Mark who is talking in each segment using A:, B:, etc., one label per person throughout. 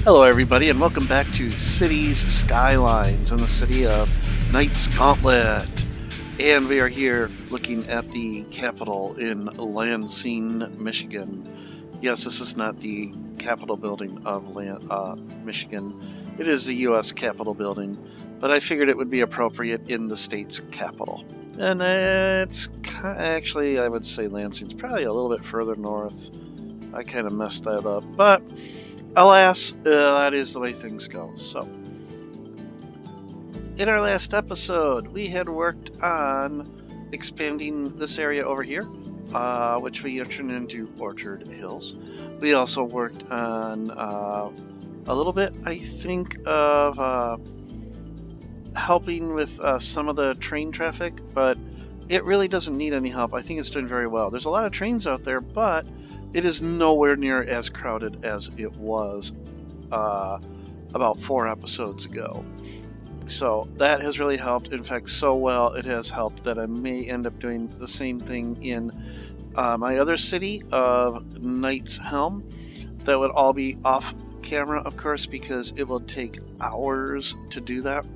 A: Hello, everybody, and welcome back to Cities Skylines in the city of Knight's Gauntlet. And we are here looking at the Capitol in Lansing, Michigan. Yes, this is not the Capitol building of Michigan. It is the U.S. Capitol building, but I figured it would be appropriate in the state's capital. And actually, I would say Lansing's probably a little bit further north. I kind of messed that up, but alas, that is the way things go. So, in our last episode, we had worked on expanding this area over here, which we turned into Orchard Hills. We also worked on a little bit, I think, of helping with some of the train traffic, but it really doesn't need any help. I think it's doing very well. There's a lot of trains out there, but it is nowhere near as crowded as it was about 4 episodes ago. So that has really helped. In fact, so well it has helped that I may end up doing the same thing in my other city of Knight's Helm. That would all be off camera, of course, because it will take hours to do that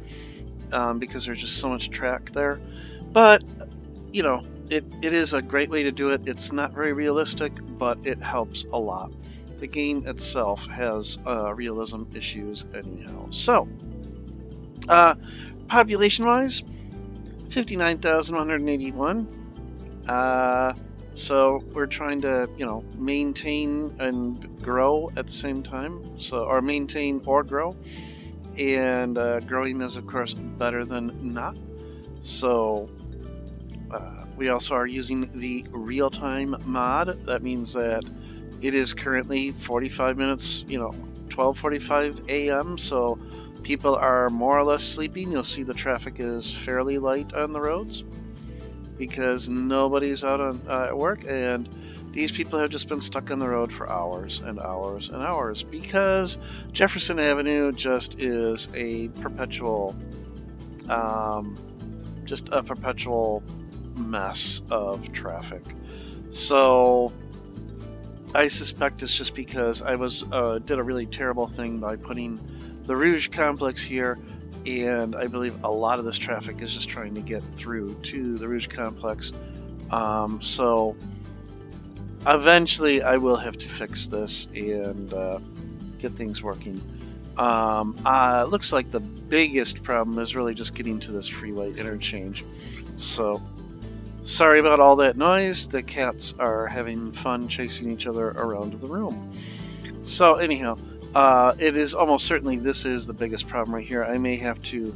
A: because there's just so much track there. But, you know, it is a great way to do it. It's not very realistic, but it helps a lot. The game itself has realism issues anyhow. So, population-wise, 59,181. So we're trying to, maintain and grow at the same time. Or maintain or grow. And growing is, of course, better than not. So we also are using the real-time mod. That means that it is currently 45 minutes, 12:45 a.m. So people are more or less sleeping. You'll see the traffic is fairly light on the roads because nobody's out at work, and these people have just been stuck on the road for hours and hours and hours because Jefferson Avenue just is a perpetual mess of traffic. So I suspect it's just because I did a really terrible thing by putting the Rouge complex here, and I believe a lot of this traffic is just trying to get through to the Rouge complex. So eventually I will have to fix this and get things working. Looks like the biggest problem is really just getting to this freeway interchange. So, sorry about all that noise. The cats are having fun chasing each other around the room. So, anyhow, it is almost certainly this is the biggest problem right here. I may have to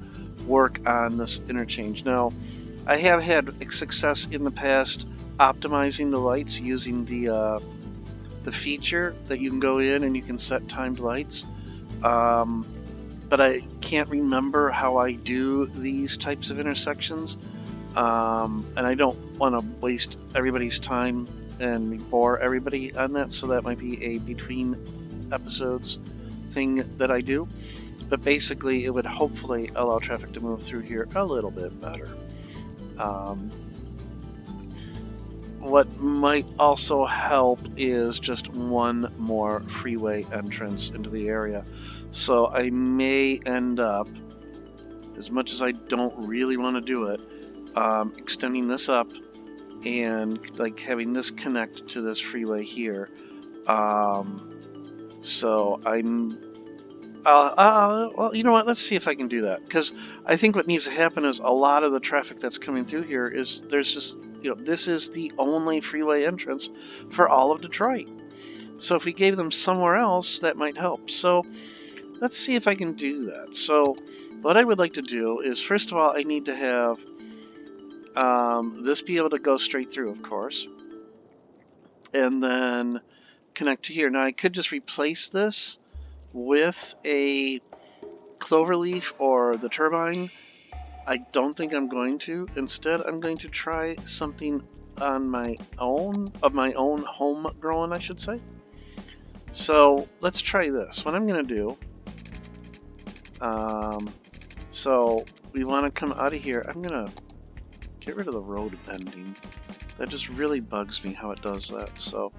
A: work on this interchange. Now, I have had success in the past optimizing the lights using the feature that you can go in and you can set timed lights. But I can't remember how I do these types of intersections. And I don't want to waste everybody's time and bore everybody on that, so that might be a between episodes thing that I do. But basically, it would hopefully allow traffic to move through here a little bit better. What might also help is just one more freeway entrance into the area. So I may end up, as much as I don't really want to do it, extending this up and like having this connect to this freeway here. So well, you know what? Let's see if I can do that, because I think what needs to happen is a lot of the traffic that's coming through here is there's just, this is the only freeway entrance for all of Detroit. So if we gave them somewhere else, that might help. So let's see if I can do that. So what I would like to do is, first of all, I need to have this be able to go straight through, of course, and then connect to here. Now I could just replace this with a cloverleaf or the turbine. I don't think I'm going to. Instead, I'm going to try something on my own, homegrown, I should say. So let's try this. What I'm going to do, so we want to come out of here. I'm going to get rid of the road bending. That just really bugs me how it does that. So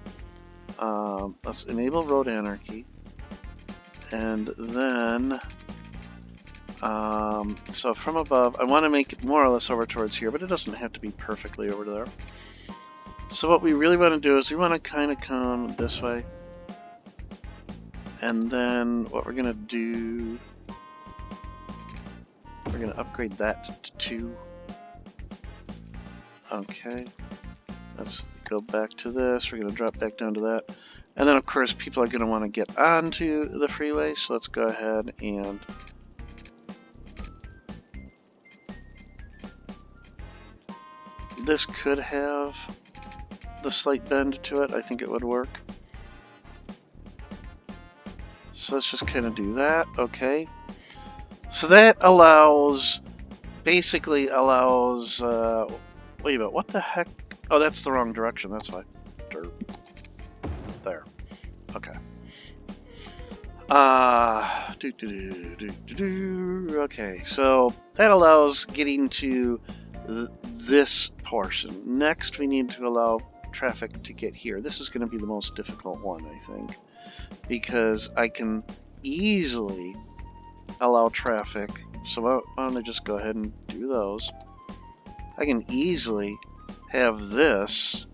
A: let's enable road anarchy. And then, so from above, I want to make it more or less over towards here, but it doesn't have to be perfectly over there. So what we really want to do is we want to kind of come this way. And then what we're going to do, we're going to upgrade that to 2. Okay. Let's go back to this. We're going to drop back down to that. And then, of course, people are going to want to get onto the freeway. So let's go ahead and this could have the slight bend to it. I think it would work. So let's just kind of do that. Okay. So that basically allows, wait a minute, what the heck? Oh, that's the wrong direction. That's why. Derp. There. Okay. Okay, so that allows getting to this portion. Next, we need to allow traffic to get here. This is going to be the most difficult one, I think, because I can easily allow traffic. So why don't I just go ahead and do those? I can easily have this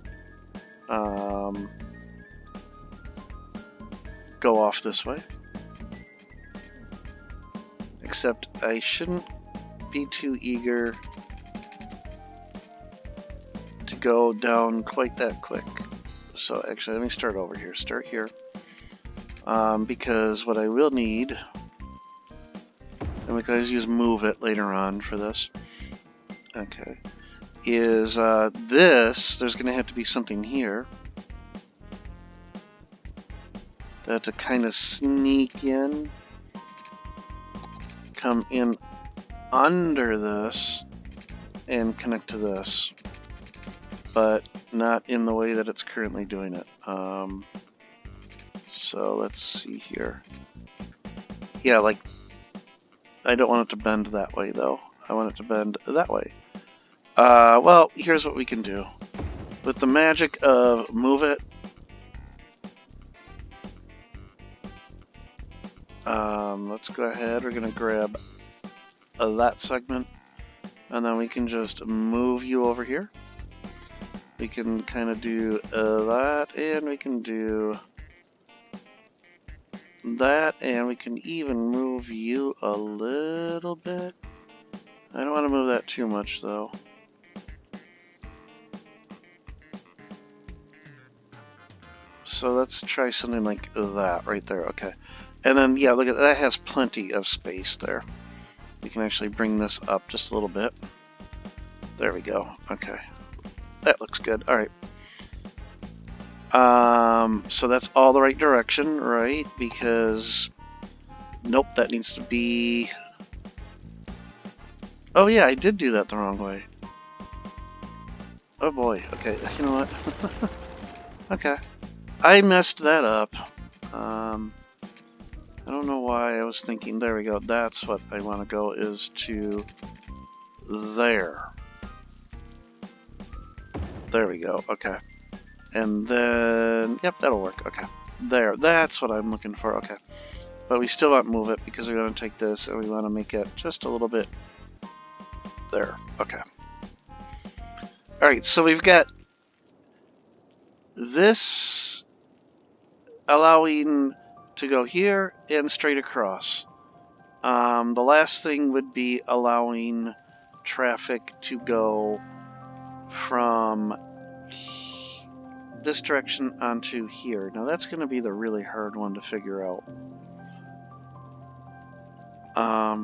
A: go off this way. Except I shouldn't be too eager to go down quite that quick. So actually, let me start over here. Start here. Because what I will need, and we can always use move it later on for this. Okay. Is this, there's going to have to be something here that to kind of sneak in, come in under this, and connect to this, but not in the way that it's currently doing it. So let's see here. Yeah, like, I don't want it to bend that way though. I want it to bend that way. Well, here's what we can do. With the magic of move it, let's go ahead. We're going to grab that segment, and then we can just move you over here. We can kind of do that, and we can do that, and we can even move you a little bit. I don't want to move that too much, though. So let's try something like that right there. Okay. And then, yeah, look at that. That has plenty of space there. We can actually bring this up just a little bit. There we go. Okay. That looks good. All right. So that's all the right direction, right? Because, nope, that needs to be... Oh, yeah, I did do that the wrong way. Oh, boy. Okay, you know what? Okay. I messed that up. I don't know why I was thinking, there we go, that's what I want to go, is to there. There we go, okay. And then, yep, that'll work, okay. There, that's what I'm looking for, okay. But we still want to move it because we're going to take this and we want to make it just a little bit there, okay. Alright, so we've got this allowing to go here and straight across. The last thing would be allowing traffic to go from this direction onto here. Now that's going to be the really hard one to figure out. I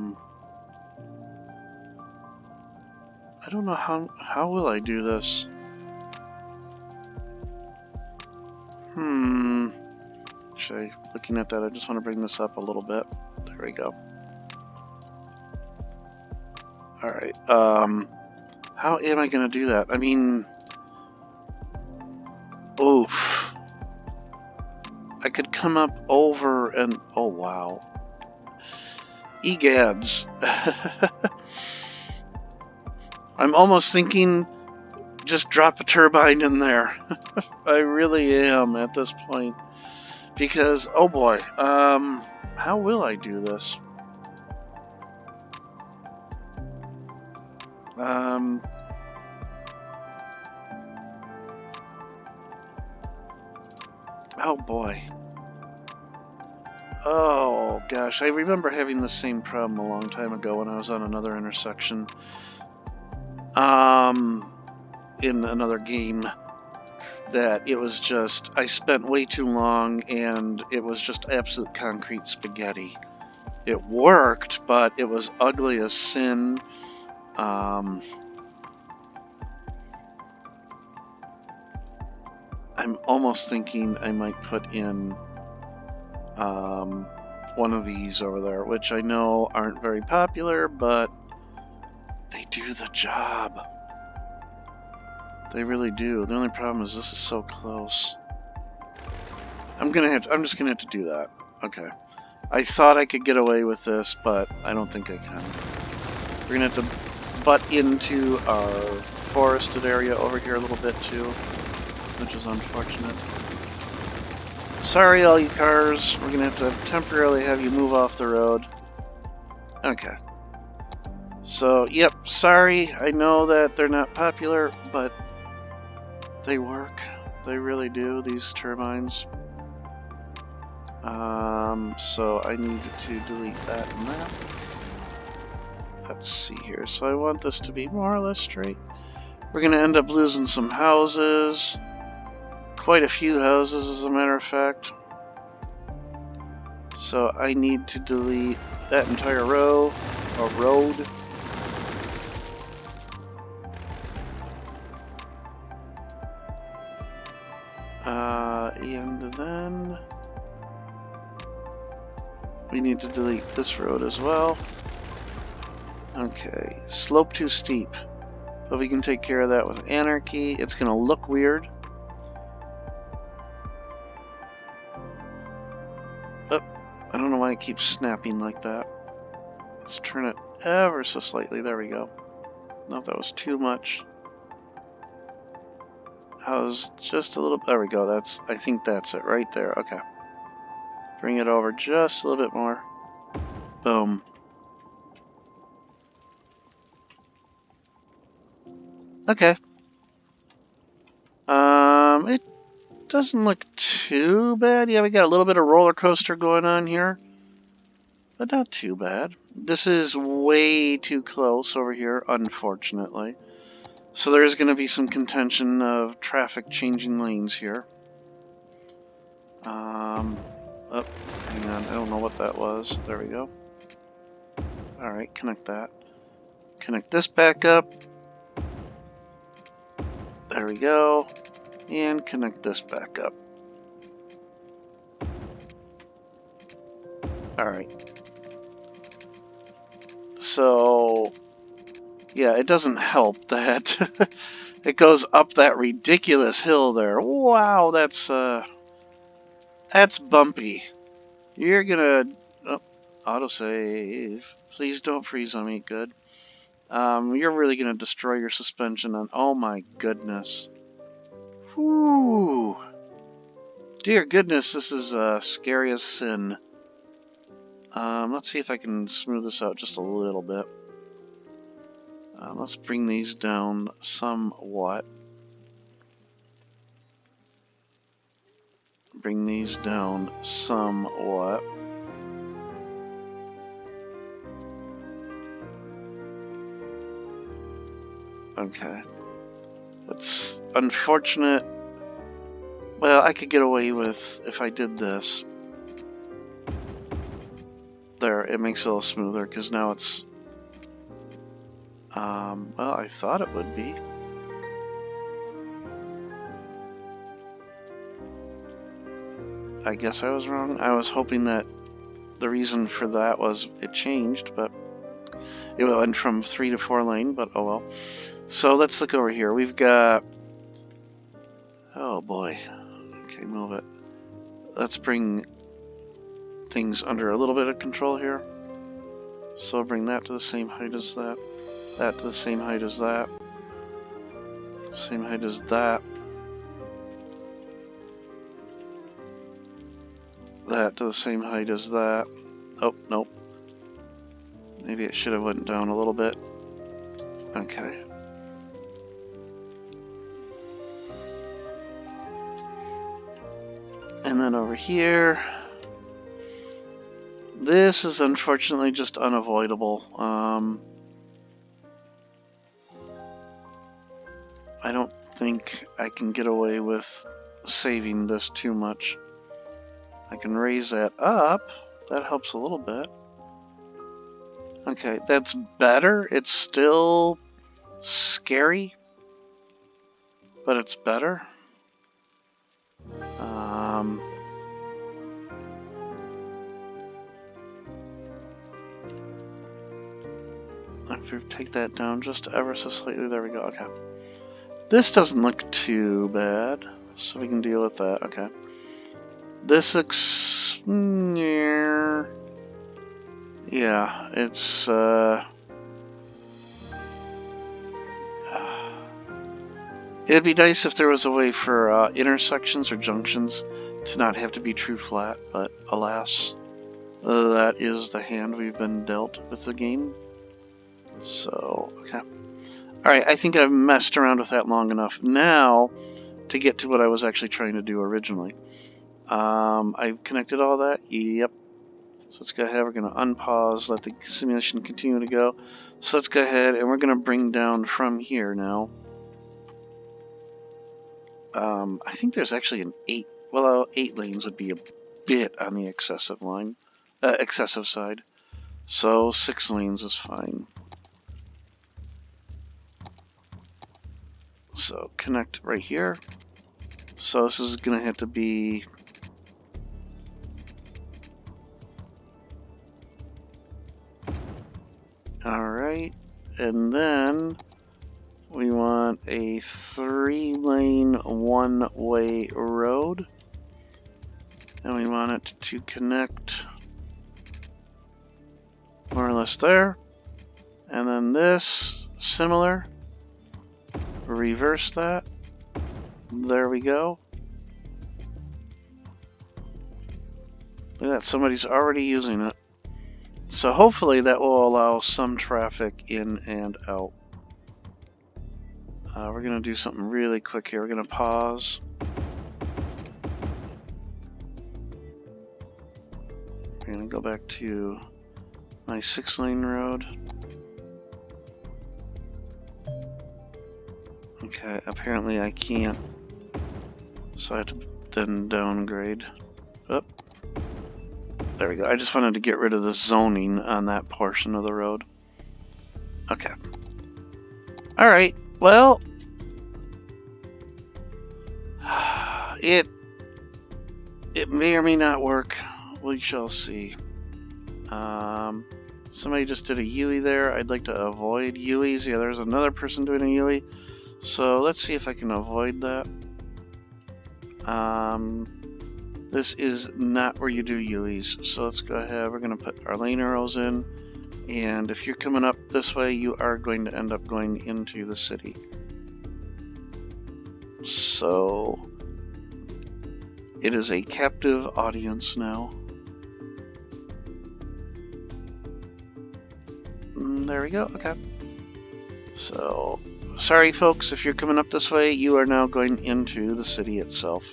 A: don't know how will I do this? Actually, looking at that, I just want to bring this up a little bit. There we go. Alright, how am I going to do that? I mean, oof. I could come up over and, oh wow. Egads. I'm almost thinking just drop a turbine in there. I really am at this point. Because, oh boy, how will I do this? Oh boy. Oh gosh, I remember having the same problem a long time ago when I was on another intersection. In another game, that it was just, I spent way too long and it was just absolute concrete spaghetti. It worked, but it was ugly as sin. I'm almost thinking I might put in one of these over there, which I know aren't very popular, but they do the job. They really do. The only problem is this is so close. I'm just gonna have to do that. Okay. I thought I could get away with this, but I don't think I can. We're gonna have to butt into our forested area over here a little bit too, which is unfortunate. Sorry, all you cars. We're gonna have to temporarily have you move off the road. Okay. So, yep, sorry. I know that they're not popular, but they work. They really do, these turbines. So I need to delete that and that. Let's see here. So I want this to be more or less straight. We're going to end up losing some houses. Quite a few houses, as a matter of fact. So I need to delete that entire row, or road. And then we need to delete this road as well. Okay, slope too steep. But we can take care of that with anarchy. It's going to look weird. Oh, I don't know why it keeps snapping like that. Let's turn it ever so slightly. There we go. No, that was too much. How's just a little... There we go. I think that's it right there. Okay. Bring it over just a little bit more. Boom. Okay. It doesn't look too bad. Yeah, we got a little bit of roller coaster going on here, but not too bad. This is way too close over here, unfortunately. So there is going to be some contention of traffic changing lanes here. Oh, hang on. I don't know what that was. There we go. Alright, connect that. Connect this back up. There we go. And connect this back up. Alright. So, yeah, it doesn't help that it goes up that ridiculous hill there. Wow, that's bumpy. You're gonna... Oh, autosave. Please don't freeze on me. Good. You're really gonna destroy your suspension on... Oh my goodness. Whew. Dear goodness, this is scary as sin. Let's see if I can smooth this out just a little bit. Let's bring these down somewhat. Bring these down somewhat. Okay. That's unfortunate. Well, I could get away with if I did this. There, it makes it a little smoother because now it's... well, I thought it would be. I guess I was wrong. I was hoping that the reason for that was it changed, but it went from 3 to 4 lane, but oh well. So let's look over here. We've got... Oh boy. Okay, move it. Let's bring things under a little bit of control here. So bring that to the same height as that. That to the same height as that. Same height as that. that to the same height as that. Oh, nope. Maybe it should have went down a little bit. Okay. And then over here, this is unfortunately just unavoidable. I don't think I can get away with saving this too much. I can raise that up. That helps a little bit. Okay, that's better. It's still scary, but it's better. If we take that down just ever so slightly, there we go. Okay. This doesn't look too bad, so we can deal with that. Okay. This looks... yeah, it's... it'd be nice if there was a way for intersections or junctions to not have to be true flat, but alas, that is the hand we've been dealt with the game. So, okay. Alright, I think I've messed around with that long enough now to get to what I was actually trying to do originally. I've connected all that. Yep. So let's go ahead. We're going to unpause, let the simulation continue to go. So let's go ahead and we're going to bring down from here now. I think there's actually an 8. Well, 8 lanes would be a bit on the excessive side. So 6 lanes is fine. So connect right here. So this is going to have to be... Alright, and then we want a 3-lane one-way road. And we want it to connect more or less there. And then this, similar. Reverse that. There we go. Look at that, somebody's already using it. So hopefully that will allow some traffic in and out. We're going to do something really quick here. We're going to pause. We're going to go back to my 6-lane road. Okay, apparently I can't. So I have to then downgrade. Oh, there we go. I just wanted to get rid of the zoning on that portion of the road. Okay. Alright, well, it may or may not work. We shall see. Somebody just did a UE there. I'd like to avoid UEs. Yeah, there's another person doing a UE. So let's see if I can avoid that. This is not where you do UEs. So let's go ahead. We're going to put our lane arrows in. And if you're coming up this way, you are going to end up going into the city. So it is a captive audience now. There we go. Okay. So, sorry folks, if you're coming up this way, you are now going into the city itself.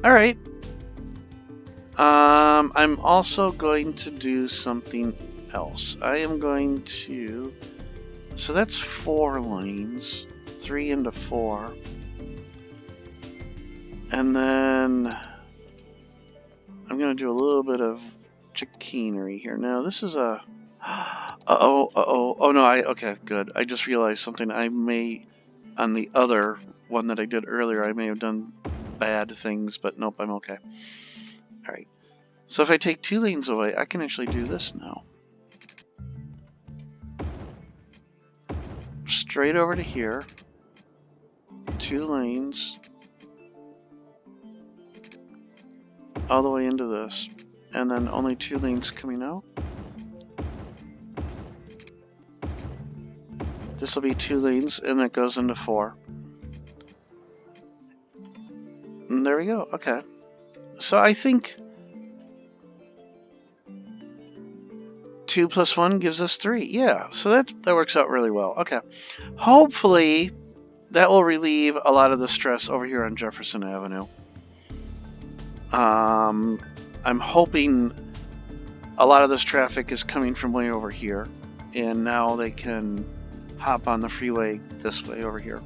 A: Alright. I'm also going to do something else. I am going to... So that's 4 lanes. 3 into 4. And then... I'm going to do a little bit of chicanery here. Now, this is a... Oh no, okay, good. I just realized something. I may, on the other one that I did earlier, I may have done bad things, but nope, I'm okay. Alright. So if I take 2 lanes away, I can actually do this now. Straight over to here. 2 lanes. All the way into this. And then only 2 lanes coming out. This will be 2 lanes, and it goes into 4. And there we go. Okay. So I think 2 plus 1 gives us 3. Yeah, so that works out really well. Okay. Hopefully, that will relieve a lot of the stress over here on Jefferson Avenue. I'm hoping a lot of this traffic is coming from way over here, and now they can hop on the freeway this way over here.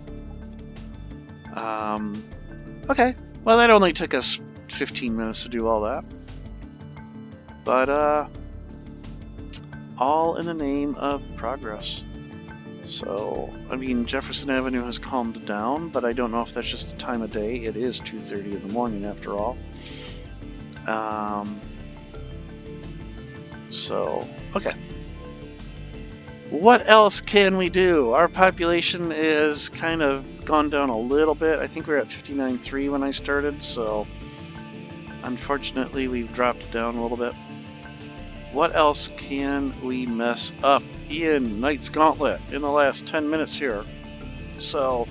A: Okay, well, that only took us 15 minutes to do all that. But, all in the name of progress. So, I mean, Jefferson Avenue has calmed down, but I don't know if that's just the time of day. It is 2:30 in the morning, after all. So, okay. What else can we do? Our population is kind of gone down a little bit. I think we were at 59.3 when I started, so unfortunately we've dropped down a little bit. What else can we mess up in Knight's Gauntlet in the last 10 minutes here? So,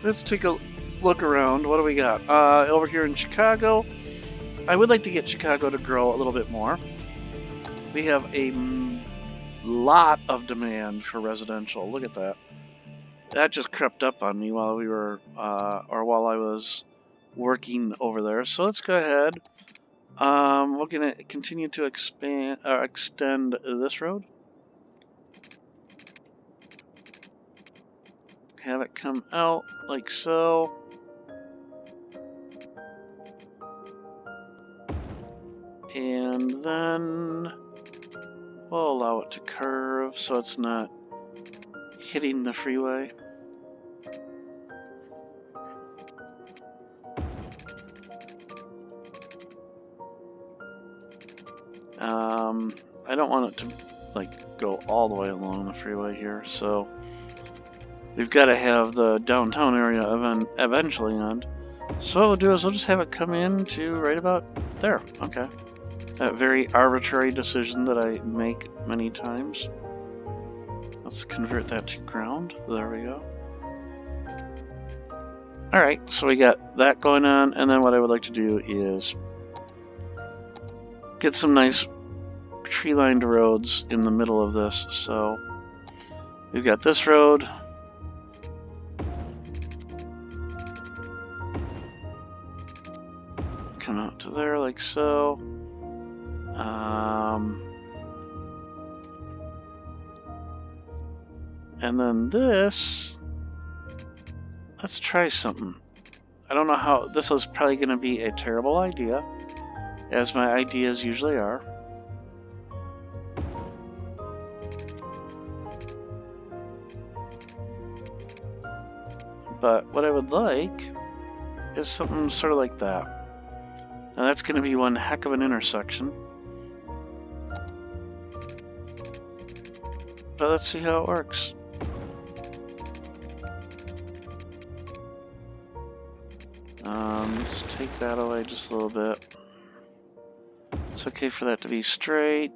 A: let's take a look around. What do we got? Over here in Chicago, I would like to get Chicago to grow a little bit more. We have a lot of demand for residential. Look at that. That just crept up on me while we were, while I was working over there. So let's go ahead. We're gonna continue to extend this road. Have it come out like so. And then we'll allow it to curve so it's not hitting the freeway. I don't want it to go all the way along the freeway here, so we've got to have the downtown area eventually end. So what we'll do is we'll just have it come in to right about there. Okay. That very arbitrary decision that I make many times. Let's convert that to ground. There we go. Alright, so we got that going on, and then what I would like to do is get some nice tree-lined roads in the middle of this. So we've got this road. Come out to there like so. And then this, let's try something. I don't know how, this is probably going to be a terrible idea, as my ideas usually are. But what I would like is something sort of like that. Now that's going to be one heck of an intersection. But let's see how it works. Let's take that away just a little bit. It's okay for that to be straight.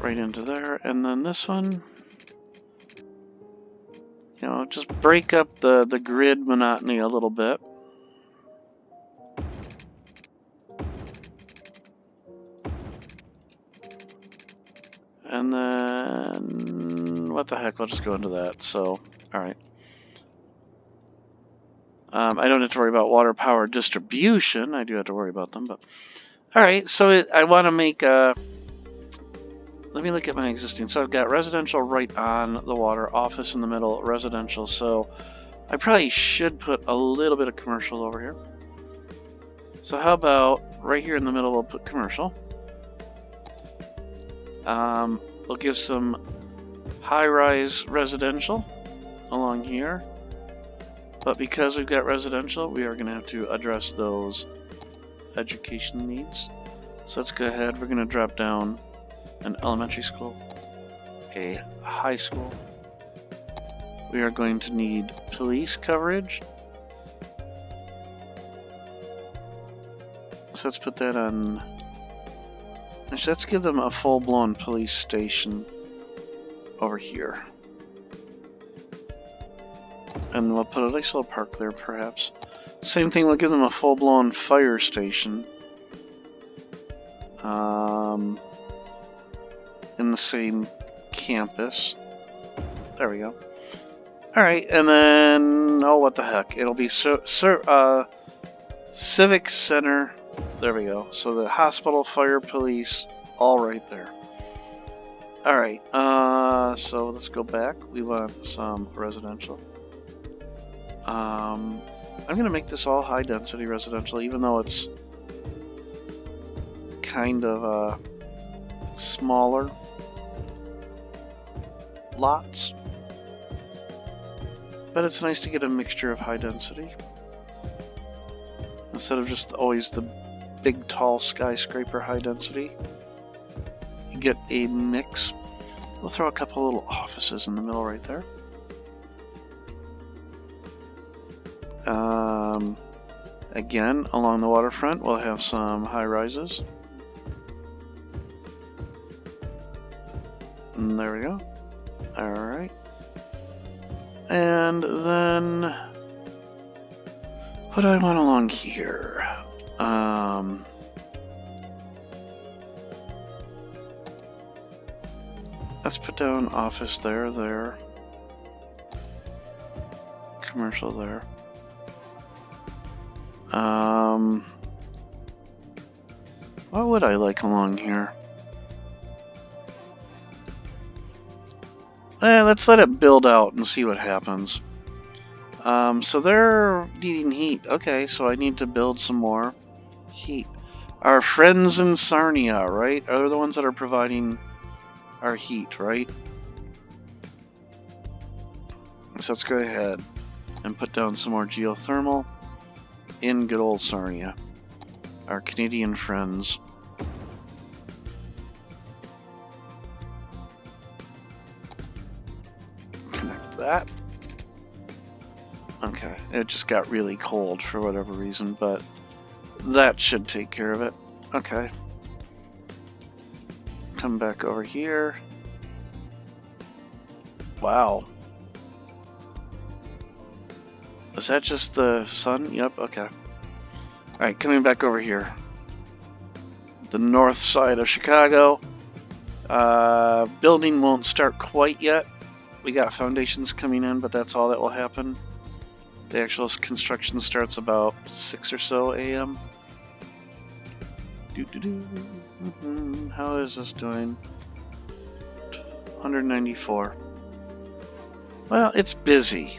A: Right into there, and then this one, you know, just break up the grid monotony a little bit. And then, what the heck, we'll just go into that. So, alright. I don't have to worry about water power distribution. I do have to worry about them, but... Alright, so I want to make a... Let me look at my existing. So I've got residential right on the water, office in the middle, residential. So I probably should put a little bit of commercial over here. So how about right here in the middle, we'll put commercial. We'll give some high-rise residential along here. But because we've got residential, we are going to have to address those education needs. So let's go ahead. We're going to drop down an elementary school, a high school. We are going to need police coverage. So let's put that on. Actually, let's give them a full-blown police station over here. And we'll put a nice little park there, perhaps. Same thing, we'll give them a full-blown fire station. In the same campus. There we go. Alright, and then, oh, what the heck. It'll be Civic Center. There we go. So the hospital, fire, police, all right there. Alright, so let's go back. We want some residential. I'm going to make this all high-density residential, even though it's kind of smaller lots. But it's nice to get a mixture of high-density, instead of just always the big, tall skyscraper high-density. You get a mix. We'll throw a couple little offices in the middle right there. Again, along the waterfront, we'll have some high-rises. And there we go. Alright. And then, what do I want along here? Let's put down office there. Commercial there. What would I like along here? Let's let it build out and see what happens. So they're needing heat. Okay, so I need to build some more heat. Our friends in Sarnia, right? Are the ones that are providing our heat, right? So let's go ahead and put down some more geothermal in good old Sarnia. Our Canadian friends. Connect that. Okay, it just got really cold for whatever reason, but that should take care of it. Okay. Come back over here. Wow. Is that just the sun? Yep, okay. Alright, coming back over here. The north side of Chicago. Building won't start quite yet. We got foundations coming in, but that's all that will happen. The actual construction starts about 6 or so a.m. How is this doing? 194. Well, it's busy.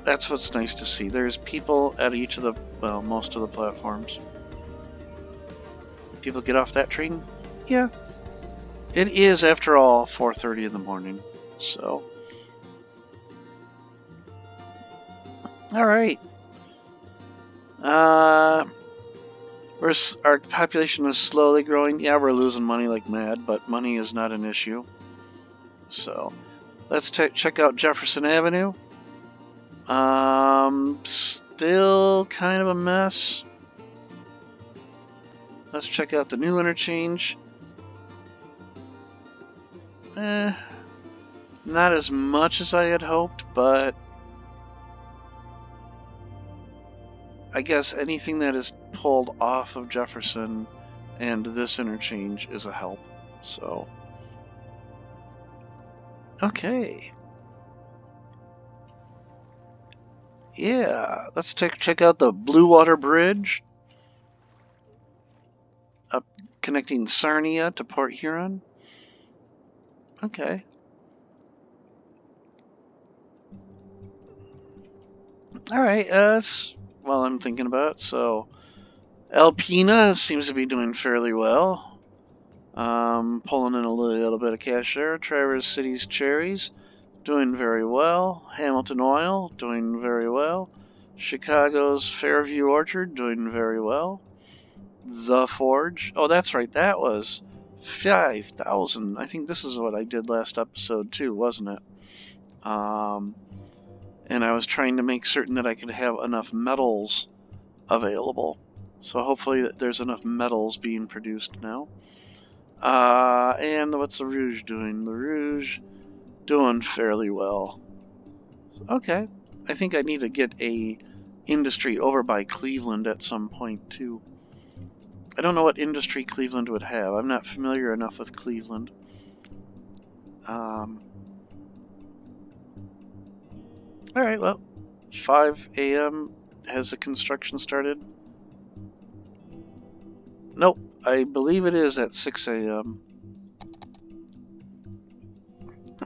A: That's what's nice to see. There's people at each of the, well, most of the platforms. People get off that train? Yeah. It is, after all, 4:30 in the morning. So. Alright. Our population is slowly growing. Yeah, we're losing money like mad, but money is not an issue. So, let's check out Jefferson Avenue. Still kind of a mess. Let's check out the new interchange. Not as much as I had hoped, but I guess anything that is pulled off of Jefferson and this interchange is a help. So, okay. Yeah, let's check out the Blue Water Bridge up connecting Sarnia to Port Huron. Okay. Alright, that's well, I'm thinking about it. So, Alpena seems to be doing fairly well. Pulling in a little bit of cash there. Traverse City's Cherries doing very well. Hamilton Oil doing very well. Chicago's Fairview Orchard doing very well. The Forge. Oh, that's right. That was 5,000. I think this is what I did last episode too, wasn't it? And I was trying to make certain that I could have enough metals available. So hopefully there's enough metals being produced now. And what's the Rouge doing? The Rouge doing fairly well. Okay. I think I need to get a industry over by Cleveland at some point too. I don't know what industry Cleveland would have. I'm not familiar enough with Cleveland. Alright, well, 5 a.m. Has the construction started? Nope, I believe it is at 6 a.m.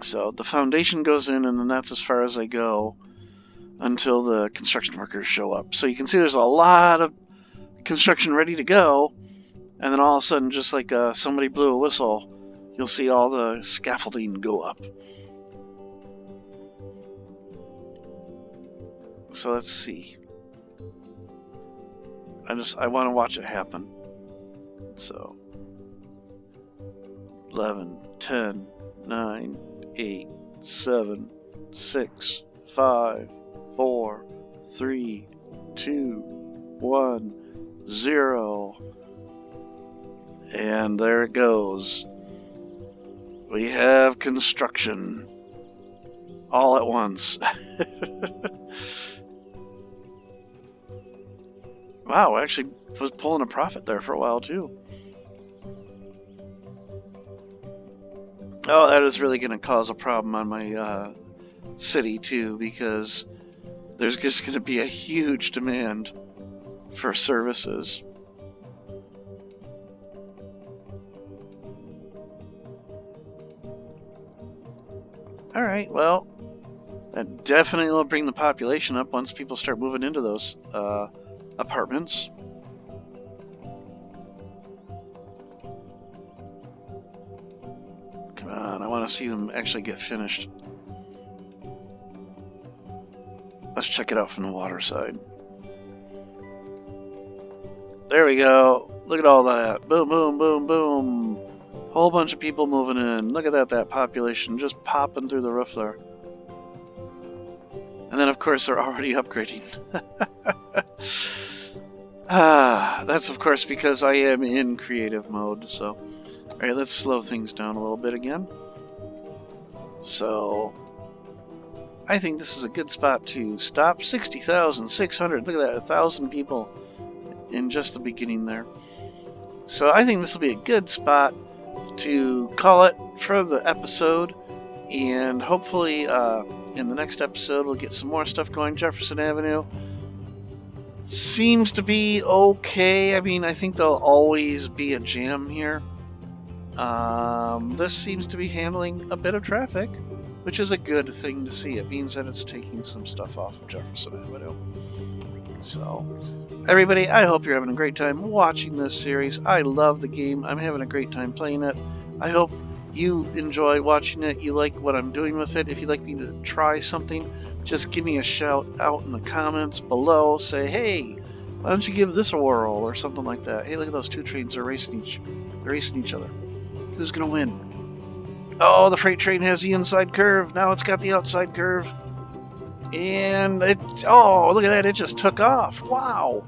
A: So the foundation goes in, and then that's as far as they go until the construction workers show up. So you can see there's a lot of construction ready to go, and then all of a sudden, just like somebody blew a whistle, you'll see all the scaffolding go up. So let's see. I want to watch it happen. So 11, 10, 9, 8, 7, 6, 5, 4, 3, 2, 1, 0. And there it goes. We have construction all at once. Wow, I actually was pulling a profit there for a while too. Oh, that is really going to cause a problem on my city too, because there's just going to be a huge demand for services. Alright, well, that definitely will bring the population up once people start moving into those apartments. Come on, I want to see them actually get finished. Let's check it out from the water side. There we go. Look at all that. Boom, boom, boom, boom. Whole bunch of people moving in. Look at that population just popping through the roof there. And then, of course, they're already upgrading. That's, of course, because I am in creative mode. So, all right, let's slow things down a little bit again. So, I think this is a good spot to stop. 60,600. Look at that, 1,000 people in just the beginning there. So I think this will be a good spot to call it for the episode, and hopefully in the next episode we'll get some more stuff going. Jefferson Avenue seems to be okay. I mean, I think there'll always be a jam here. This seems to be handling a bit of traffic, which is a good thing to see. It means that it's taking some stuff off of Jefferson Avenue. So, everybody, I hope you're having a great time watching this series. I love the game. I'm having a great time playing it. I hope you enjoy watching it. You like what I'm doing with it. If you'd like me to try something, just give me a shout out in the comments below. Say, hey, why don't you give this a whirl or something like that. Hey, look at those two trains. They're racing each other. Who's going to win? Oh, the freight train has the inside curve. Now it's got the outside curve. And oh, look at that. It just took off. Wow.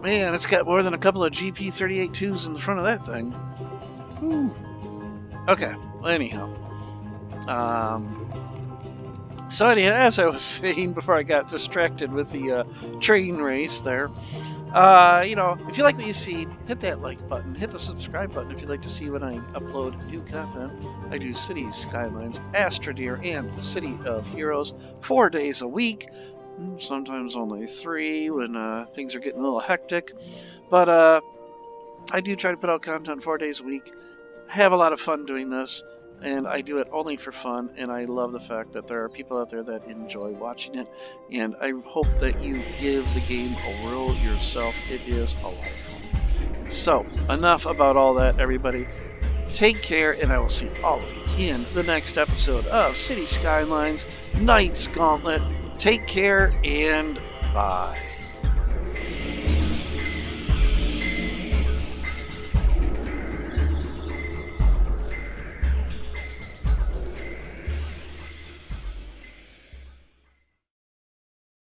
A: Man, it's got more than a couple of GP38-2s in the front of that thing. Whew. Okay, well, anyhow. So anyhow, as I was saying before I got distracted with the train race there, if you like what you see, hit that like button, hit the subscribe button if you'd like to see when I upload new content. I do Cities, Skylines, Astrodeer, and City of Heroes 4 days a week. Sometimes only 3 when things are getting a little hectic. But I do try to put out content 4 days a week. I have a lot of fun doing this, and I do it only for fun, and I love the fact that there are people out there that enjoy watching it, and I hope that you give the game a whirl yourself. It is a lot of fun. So, enough about all that, everybody. Take care, and I will see all of you in the next episode of City Skylines Knight's Gauntlet. Take care, and bye.